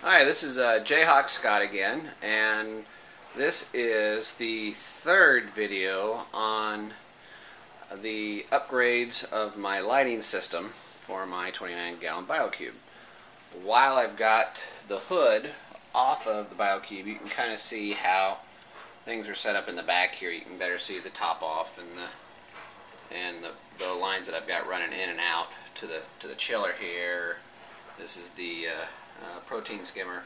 Hi, this is Jayhawk Scott again, and this is the third video on the upgrades of my lighting system for my 29-gallon Biocube. While I've got the hood off of the Biocube, you can kind of see how things are set up in the back here. You can better see the top off and the lines that I've got running in and out to the chiller here. This is the protein skimmer.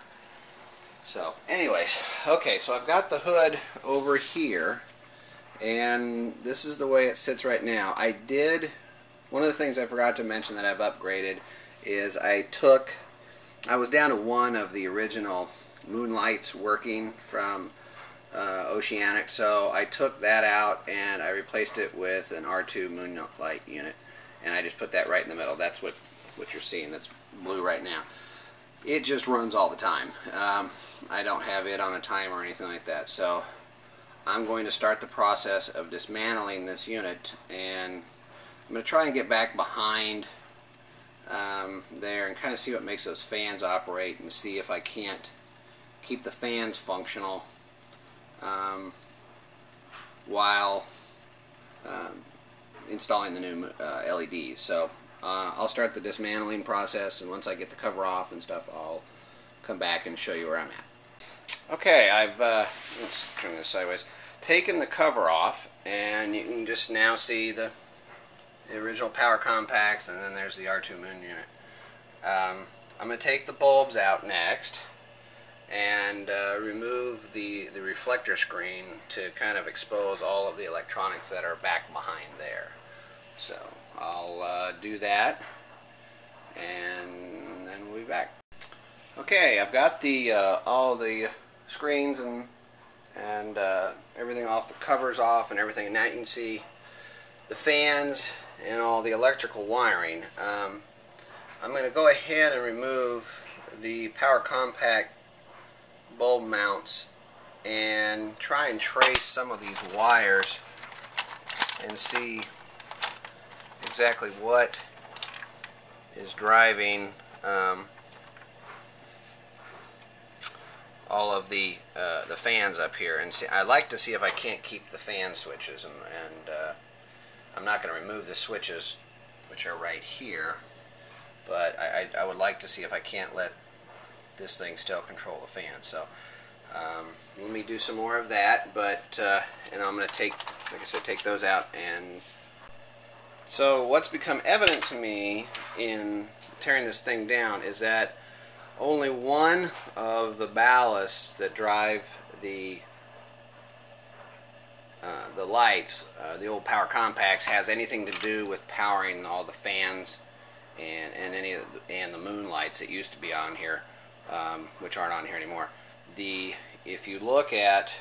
So anyways, okay, so I've got the hood over here, and this is the way it sits right now. One of the things I forgot to mention that I've upgraded is I was down to one of the original moonlights working from Oceanic, so I took that out and I replaced it with an R2 moonlight unit, and I just put that right in the middle. That's what you're seeing. That's blue right now. It just runs all the time. I don't have it on a timer or anything like that, so I'm going to start the process of dismantling this unit, and I'm going to try and get back behind there and kind of see what makes those fans operate and see if I can't keep the fans functional while installing the new LED. So I'll start the dismantling process, and once I get the cover off and stuff, I'll come back and show you where I'm at. Okay, I've let's turn this sideways, taken the cover off, and you can just now see the original power compacts, and then there's the R2 moon unit. I'm going to take the bulbs out next and remove the reflector screen to kind of expose all of the electronics that are back behind there. So I'll do that, and then we'll be back. Okay, I've got the all the screens and everything off, the covers off and everything, and now you can see the fans and all the electrical wiring. I'm going to go ahead and remove the power compact bulb mounts and try and trace some of these wires and see exactly what is driving all of the fans up here. And see, I like to see if I can't keep the fan switches, and I'm not going to remove the switches, which are right here, but I would like to see if I can't let this thing still control the fan. So let me do some more of that, but and I'm going to take, like I said, take those out. And so what's become evident to me in tearing this thing down is that only one of the ballasts that drive the lights, the old power compacts, has anything to do with powering all the fans and the moonlights that used to be on here, which aren't on here anymore. If you look at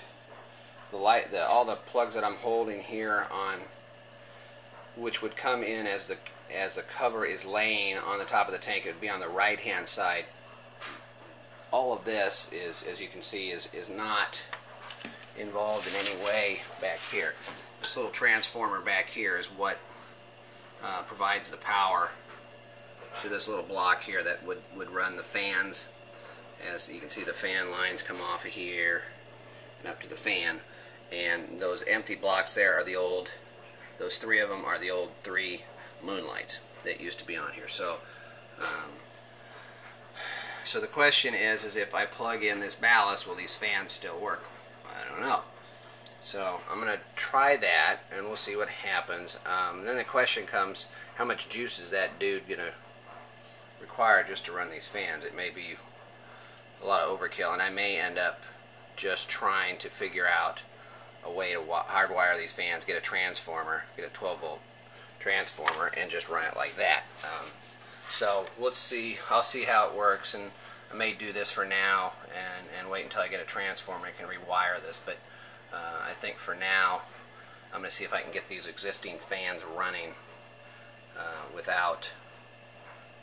the light, all the plugs that I'm holding here on, which would come in as the cover is laying on the top of the tank, it would be on the right hand side. All of this is, as you can see, is not involved in any way back here. This little transformer back here is what provides the power to this little block here that would run the fans. As you can see, the fan lines come off of here and up to the fan, and those empty blocks there are the old, those three of them are the old 3 moonlights that used to be on here. So so the question is if I plug in this ballast, will these fans still work? I don't know. So I'm going to try that, and we'll see what happens. Then the question comes, how much juice is that dude going to require just to run these fans? It may be a lot of overkill, and I may end up just trying to figure out a way to hardwire these fans, get a transformer, get a 12-volt transformer, and just run it like that. So let's see. I'll see how it works, and I may do this for now and wait until I get a transformer and can rewire this. But I think for now, I'm going to see if I can get these existing fans running without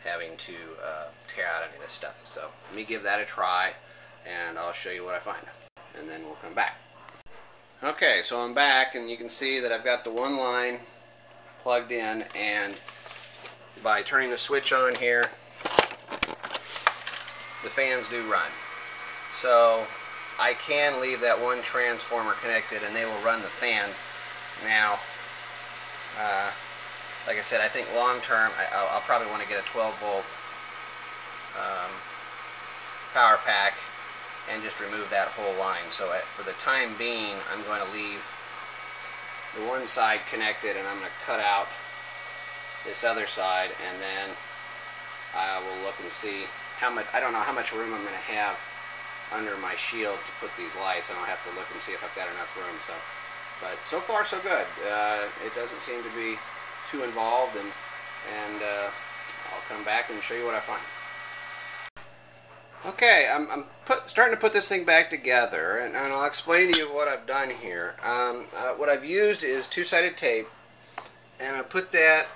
having to tear out any of this stuff. So let me give that a try, and I'll show you what I find, and then we'll come back. Okay, so I'm back, and you can see that I've got the one line plugged in, and by turning the switch on here, the fans do run. So I can leave that one transformer connected and they will run the fans. Now, like I said, I think long term I'll probably want to get a 12-volt power pack and just remove that whole line. So for the time being, I'm going to leave the one side connected, and I'm going to cut out this other side, and then I will look and see how much. I don't know how much room I'm going to have under my shield to put these lights, and I'll have to look and see if I've got enough room. So, but so far so good. It doesn't seem to be too involved, and I'll come back and show you what I find. Okay, I'm starting to put this thing back together, and I'll explain to you what I've done here. What I've used is two-sided tape, and I put that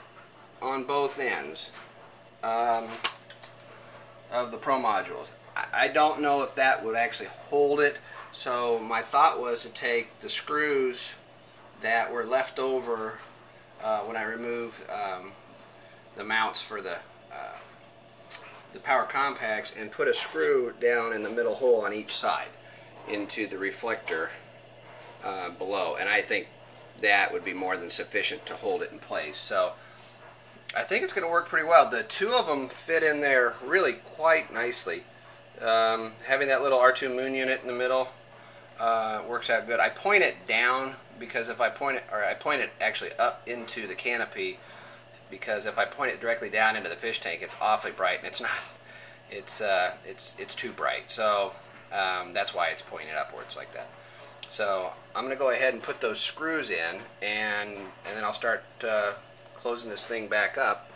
on both ends of the Pro modules. I don't know if that would actually hold it, so my thought was to take the screws that were left over when I removed the mounts for the power compacts, and put a screw down in the middle hole on each side into the reflector below, and I think that would be more than sufficient to hold it in place. So I think it's going to work pretty well. The two of them fit in there really quite nicely. Having that little R2 moon unit in the middle works out good. I point it down because if I point it actually up into the canopy, because if I point it directly down into the fish tank, it's awfully bright, and it's not. It's too bright. So that's why it's pointed upwards like that. So I'm going to go ahead and put those screws in, and then I'll start closing this thing back up,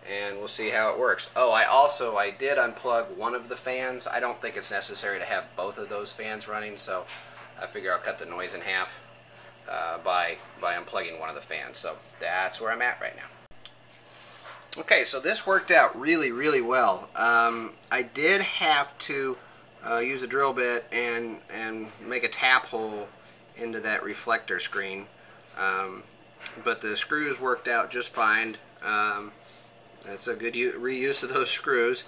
and we'll see how it works. Oh, I did unplug one of the fans. I don't think it's necessary to have both of those fans running, so I figure I'll cut the noise in half by unplugging one of the fans. So that's where I'm at right now. Okay, so this worked out really, really well. I did have to use a drill bit and make a tap hole into that reflector screen, but the screws worked out just fine. That's a good reuse of those screws,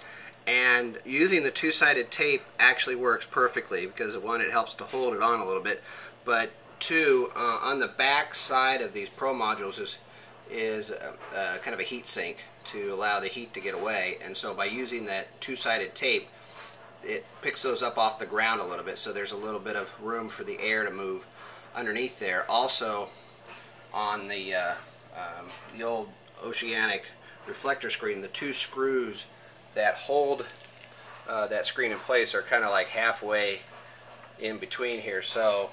and using the two-sided tape actually works perfectly because, one, it helps to hold it on a little bit, but two, on the back side of these Pro modules is kind of a heat sink to allow the heat to get away, and so by using that two-sided tape, it picks those up off the ground a little bit, so there's a little bit of room for the air to move underneath there. Also, on the old Oceanic reflector screen, the two screws that hold that screen in place are kind of like halfway in between here, so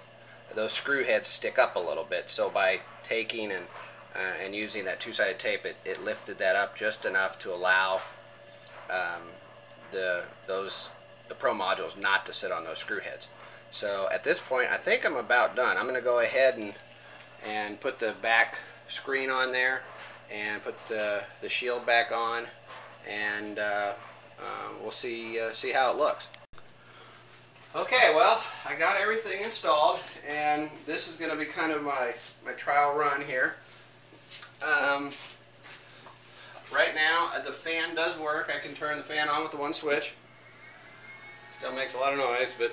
those screw heads stick up a little bit. So by taking and using that two-sided tape, it lifted that up just enough to allow the Pro modules not to sit on those screw heads. So at this point, I think I'm about done. I'm going to go ahead and put the back screen on there and put the shield back on, and we'll see how it looks. Okay, well, I got everything installed, and this is going to be kind of my trial run here. Right now, the fan does work. I can turn the fan on with the one switch. Still makes a lot of noise, but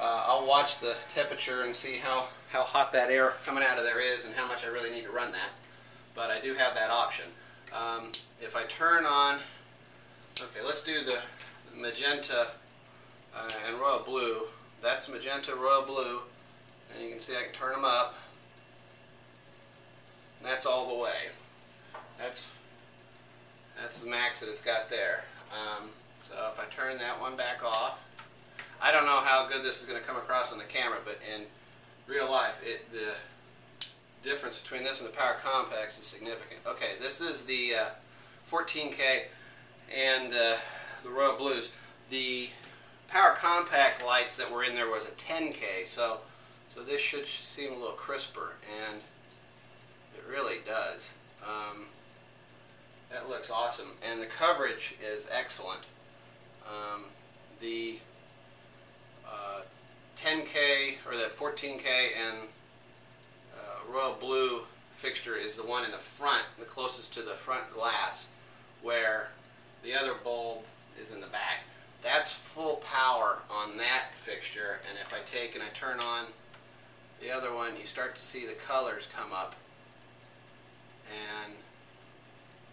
I'll watch the temperature and see how hot that air coming out of there is and how much I really need to run that. But I do have that option. If I turn on, okay, let's do the magenta and royal blue. That's magenta, royal blue, and you can see I can turn them up. And that's all the way. That's the max that it's got there. So if I turn that one back off, I don't know how good this is going to come across on the camera, but in real life, the difference between this and the power compacts is significant. Okay, this is the 14K and the royal blues. The power compact lights that were in there was a 10K, so this should seem a little crisper, and it really does. That looks awesome, and the coverage is excellent. The 10K or the 14K and royal blue fixture is the one in the front, the closest to the front glass, where the other bulb is in the back. that's full power on that fixture, and if I take and I turn on the other one, you start to see the colors come up, and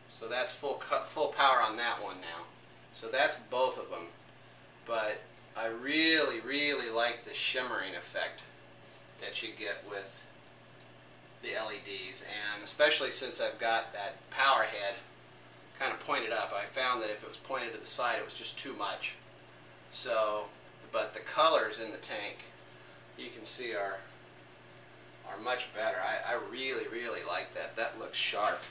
so that's full power on that one now. So that's both of them, but I really like the shimmering effect that you get with the LEDs, and especially since I've got that power head kind of pointed up. I found that if it was pointed to the side, it was just too much. So, but the colors in the tank, you can see, are much better. I really like that. That looks sharp.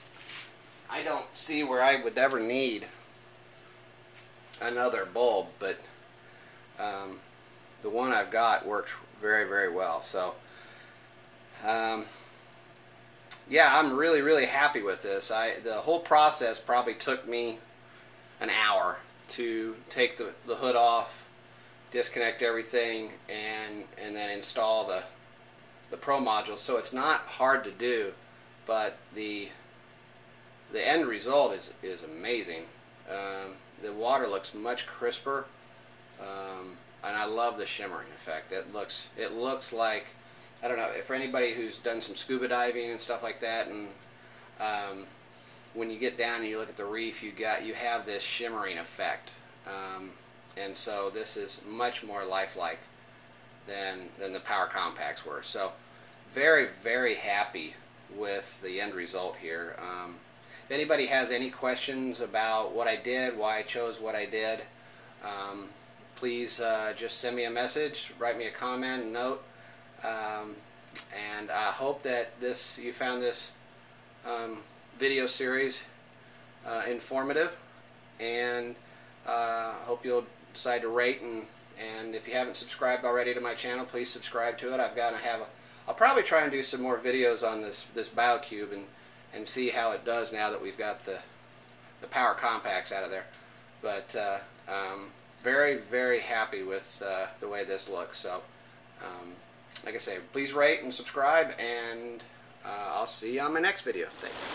I don't see where I would ever need another bulb, but the one I've got works very well. So yeah, I'm really happy with this. The whole process probably took me an hour to take the hood off, disconnect everything, and then install the Pro module. So it's not hard to do, but the end result is amazing. The water looks much crisper, and I love the shimmering effect. It looks like, I don't know, for anybody who's done some scuba diving and stuff like that, and when you get down and you look at the reef, you have this shimmering effect, and so this is much more lifelike than the power compacts were. So very happy with the end result here. If anybody has any questions about what I did, why I chose what I did, please just send me a message, write me a comment, note. And I hope that you found this video series informative, and hope you'll decide to rate, and if you haven't subscribed already to my channel, please subscribe to it. I'll probably try and do some more videos on this Biocube and see how it does now that we've got the power compacts out of there. But very happy with the way this looks. So like I say, please rate and subscribe, and I'll see you on my next video. Thanks.